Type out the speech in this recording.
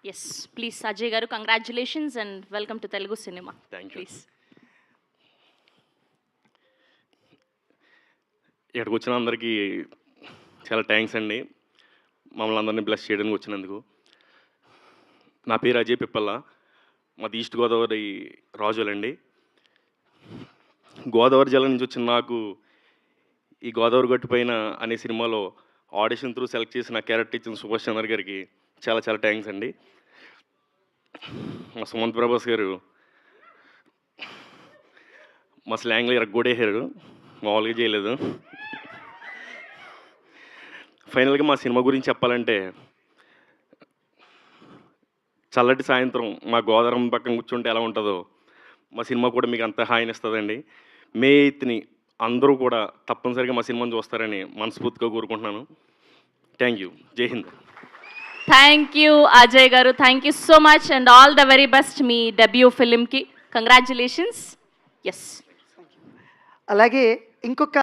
Yes please Ajay గారు, congratulations and welcome to Telugu cinema. Thank you. Please. ఇక్కడికి వచ్చిన అందరికీ చాలా థ్యాంక్స్ అండి, మమ్మల్ని అందరినీ బ్లెస్ చేయడానికి వచ్చినందుకు. నా పేరు అజయ్ పిప్పల్ల, మాది ఈస్ట్ గోదావరి రాజులండి. గోదావరి జిల్లా నుంచి వచ్చిన నాకు ఈ గోదావరి గట్టు పైన అనే సినిమాలో ఆడిషన్ త్రూ సెలెక్ట్ చేసిన క్యారెక్టర్ ఇచ్చిన సుభాష్ చంద్ర గారికి చాలా చాలా థ్యాంక్స్ అండి. మా సుమంత్ ప్రభాస్ గారు మా స్లాంగ్లో ఇరగ్గొడేశారు, మామూలుగా చేయలేదు. ఫైనల్గా మా సినిమా గురించి చెప్పాలంటే, చల్లటి సాయంత్రం మా గోదావరం పక్కన కూర్చుంటే ఎలా ఉంటుందో మా సినిమా కూడా మీకు అంత హాయినిస్తుందండి. మే 8ని అందరూ కూడా తప్పనిసరిగా మా సినిమాని చూస్తారని మనస్ఫూర్తిగా కోరుకుంటున్నాను. Thank you. Jai Hind. Thank you Ajay గారు, thank you so much and all the very best మీ డెబ్యూ ఫిలింకి. కంగ్రాచులేషన్స్. ఎస్. అలాగే ఇంకొక